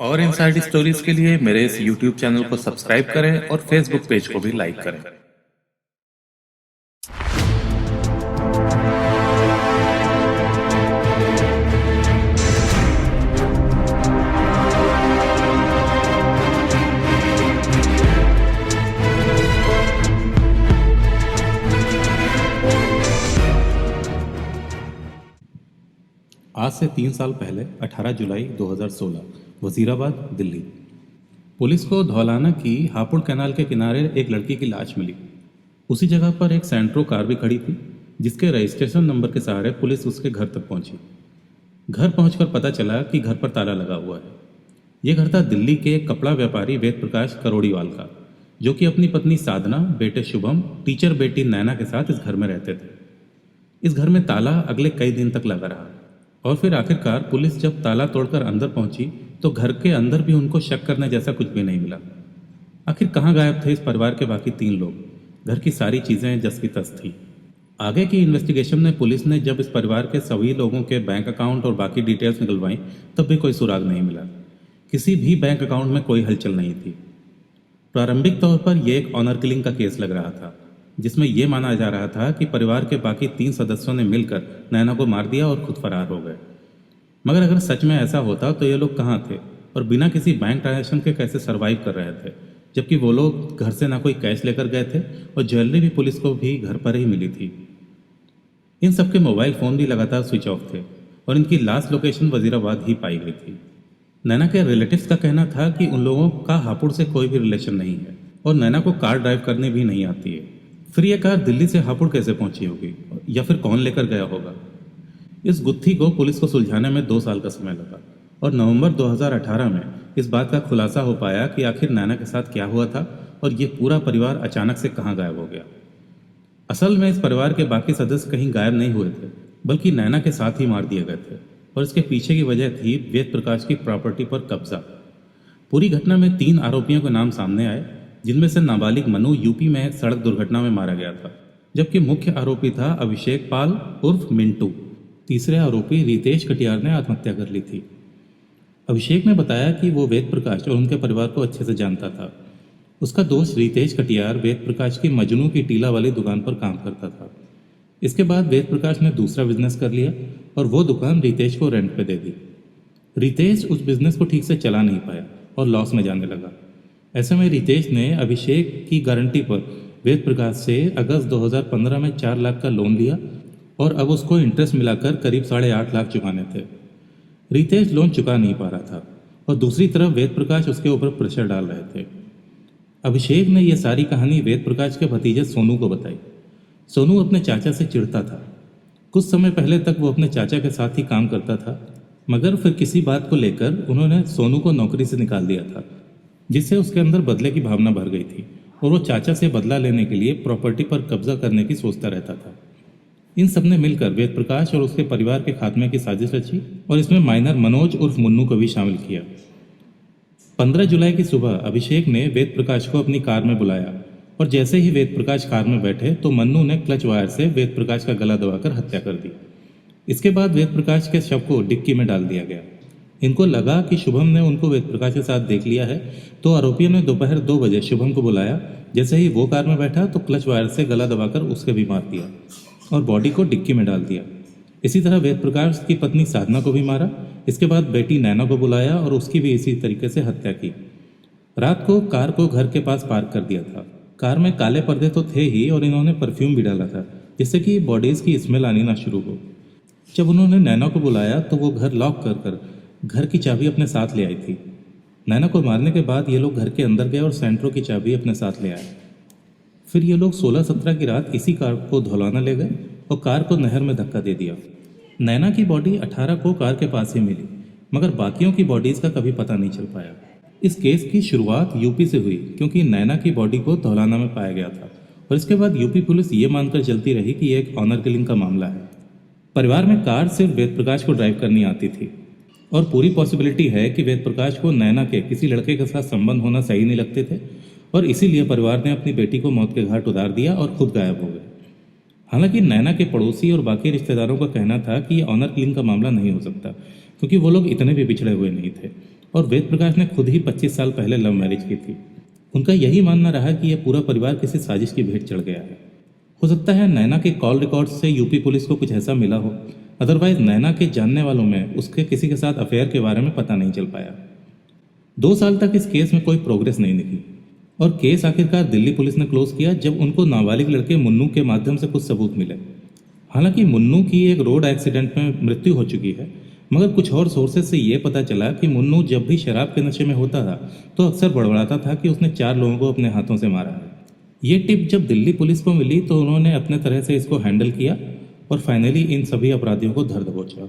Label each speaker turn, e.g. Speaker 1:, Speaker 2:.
Speaker 1: और inside stories के लिए मेरे इस यूट्यूब चैनल को सब्सक्राइब करें और फेसबुक पेज को भी लाइक करें।
Speaker 2: आज से 3 साल पहले 18 जुलाई 2016 वजीराबाद, दिल्ली। पुलिस को धौलाना की हापुड़ कैनाल के किनारे एक लड़की की लाश मिली। उसी जगह पर एक सेंट्रो कार भी खड़ी थी, जिसके रजिस्ट्रेशन नंबर के सहारे पुलिस उसके घर तक पहुंची। घर पहुंचकर पता चला कि घर पर ताला लगा हुआ है। यह घर था दिल्ली के कपड़ा व्यापारी वेद प्रकाश करोड़ीवाल का, जो कि अपनी पत्नी साधना, बेटे शुभम, टीचर बेटी नैना के साथ इस घर में रहते थे। इस घर में ताला अगले कई दिन तक लगा रहा और फिर आखिरकार पुलिस जब ताला तोड़कर अंदर पहुंची तो घर के अंदर भी उनको शक करने जैसा कुछ भी नहीं मिला। आखिर कहाँ गायब थे इस परिवार के बाकी 3 लोग? घर की सारी चीजें जस की तस थी। आगे की इन्वेस्टिगेशन में पुलिस ने जब इस परिवार के सभी लोगों के बैंक अकाउंट और बाकी डिटेल्स निकलवाई तब भी कोई सुराग नहीं मिला। किसी भी बैंक अकाउंट में कोई हलचल नहीं थी। प्रारंभिक तौर पर यह एक ऑनर किलिंग का केस लग रहा था, जिसमें यह माना जा रहा था कि परिवार के बाकी 3 सदस्यों ने मिलकर नैना को मार दिया और खुद फरार हो गए। मगर अगर सच में ऐसा होता तो ये लोग कहाँ थे और बिना किसी बैंक ट्रांजैक्शन के कैसे सरवाइव कर रहे थे, जबकि वो लोग घर से ना कोई कैश लेकर गए थे और ज्वेलरी भी पुलिस को भी घर पर ही मिली थी। इन सबके मोबाइल फ़ोन भी लगातार स्विच ऑफ थे और इनकी लास्ट लोकेशन वजीराबाद ही पाई गई थी। नैना के रिलेटिव्स का कहना था कि उन लोगों का हापुड़ से कोई भी रिलेशन नहीं है और नैना को कार ड्राइव करनी भी नहीं आती है। फिर यह कार दिल्ली से हापुड़ कैसे पहुंची होगी या फिर कौन लेकर गया होगा? इस गुत्थी को पुलिस को सुलझाने में 2 साल का समय लगा और नवंबर 2018 में इस बात का खुलासा हो पाया कि आखिर नैना के साथ क्या हुआ था और ये पूरा परिवार अचानक से कहाँ गायब हो गया। असल में इस परिवार के बाकी सदस्य कहीं गायब नहीं हुए थे, बल्कि नैना के साथ ही मार दिए गए थे और इसके पीछे की वजह थी वेद प्रकाश की प्रॉपर्टी पर कब्जा। पूरी घटना में 3 आरोपियों के नाम सामने आए, जिनमें से नाबालिग मनु यूपी में एक सड़क दुर्घटना में मारा गया था, जबकि मुख्य आरोपी था अभिषेक पाल उर्फ मिंटू। तीसरे आरोपी रितेश कटियार ने आत्महत्या कर ली थी। अभिषेक ने बताया कि वो वेद प्रकाश और उनके परिवार को अच्छे से जानता था। उसका दोस्त रितेश कटियार वेद प्रकाश की मजनू की टीला वाली दुकान पर काम करता था। इसके बाद वेद प्रकाश ने दूसरा बिजनेस कर लिया और वो दुकान रितेश को रेंट पे दे दी। रितेश उस बिजनेस को ठीक से चला नहीं पाया और लॉस में जाने लगा। ऐसे में रितेश ने अभिषेक की गारंटी पर वेद प्रकाश से अगस्त 2015 में 4 लाख का लोन लिया और अब उसको इंटरेस्ट मिलाकर करीब 8.5 लाख चुकाने थे। रितेश लोन चुका नहीं पा रहा था और दूसरी तरफ वेद प्रकाश उसके ऊपर प्रेशर डाल रहे थे। अभिषेक ने यह सारी कहानी वेद प्रकाश के भतीजे सोनू को बताई। सोनू अपने चाचा से चिढ़ता था। कुछ समय पहले तक वो अपने चाचा के साथ ही काम करता था, मगर फिर किसी बात को लेकर उन्होंने सोनू को नौकरी से निकाल दिया था, जिससे उसके अंदर बदले की भावना भर गई थी और वो चाचा से बदला लेने के लिए प्रॉपर्टी पर कब्जा करने की सोचता रहता था। इन सब ने मिलकर वेद प्रकाश और उसके परिवार के खात्मे की साजिश रची और इसमें माइनर मनोज उर्फ मुन्नू को भी शामिल किया। 15 जुलाई की सुबह अभिषेक ने वेद प्रकाश को अपनी कार में बुलाया और जैसे ही वेद प्रकाश कार में बैठे तो मन्नू ने क्लच वायर से वेद प्रकाश का गला दबाकर हत्या कर दी। इसके बाद वेद प्रकाश के शव को डिक्की में डाल दिया गया। इनको लगा कि शुभम ने उनको वेद प्रकाश के साथ देख लिया है, तो आरोपियों ने दोपहर 2 बजे शुभम को बुलाया। जैसे ही वो कार में बैठा तो क्लच वायर से गला दबाकर उसके भी मार दिया और बॉडी को डिक्की में डाल दिया। इसी तरह वेद प्रकाश की पत्नी साधना को भी मारा। इसके बाद बेटी नैना को बुलाया और उसकी भी इसी तरीके से हत्या की। रात को कार को घर के पास पार्क कर दिया था। कार में काले पर्दे तो थे ही और इन्होंने परफ्यूम भी डाला था, जिससे कि बॉडीज की स्मेल आनी ना शुरू हो। जब उन्होंने नैना को बुलाया तो वो घर लॉक कर घर की चाबी अपने साथ ले आई थी। नैना को मारने के बाद ये लोग घर के अंदर गए और सेंट्रो की चाबी अपने साथ ले आए। फिर ये लोग 16-17 की रात इसी कार को धौलाना ले गए और कार को नहर में धक्का दे दिया। नैना की बॉडी 18 को कार के पास ही मिली, मगर बाकियों की बॉडीज का कभी पता नहीं चल पाया। इस केस की शुरुआत यूपी से हुई, क्योंकि नैना की बॉडी को धौलाना में पाया गया था और इसके बाद यूपी पुलिस ये मानकर चलती रही कि यह एक ऑनर किलिंग का मामला है। परिवार में कार सिर्फ वेद प्रकाश को ड्राइव करनी आती थी और पूरी पॉसिबिलिटी है कि वेद प्रकाश को नैना के किसी लड़के के साथ संबंध होना सही नहीं लगते थे और इसीलिए परिवार ने अपनी बेटी को मौत के घाट उतार दिया और खुद गायब हो गए। हालांकि नैना के पड़ोसी और बाकी रिश्तेदारों का कहना था कि ये ऑनर किलिंग का मामला नहीं हो सकता, क्योंकि वो लोग इतने भी पिछड़े हुए नहीं थे और वेद प्रकाश ने खुद ही 25 साल पहले लव मैरिज की थी। उनका यही मानना रहा कि यह पूरा परिवार किसी साजिश की भेंट चढ़ गया है। हो सकता है नैना के कॉल रिकॉर्ड्स से यूपी पुलिस को कुछ ऐसा मिला हो, अदरवाइज नैना के जानने वालों में उसके किसी के साथ अफेयर के बारे में पता नहीं चल पाया। 2 साल तक इस केस में कोई प्रोग्रेस नहीं दिखी और केस आखिरकार दिल्ली पुलिस ने क्लोज किया जब उनको नाबालिग लड़के मुन्नू के माध्यम से कुछ सबूत मिले। हालांकि मुन्नू की एक रोड एक्सीडेंट में मृत्यु हो चुकी है, मगर कुछ और सोर्सेज से ये पता चला कि मुन्नू जब भी शराब के नशे में होता था तो अक्सर बड़बड़ाता था कि उसने 4 लोगों को अपने हाथों से मारा है। ये टिप जब दिल्ली पुलिस को मिली तो उन्होंने अपने तरह से इसको हैंडल किया और फाइनली इन सभी अपराधियों को धर दबोचा।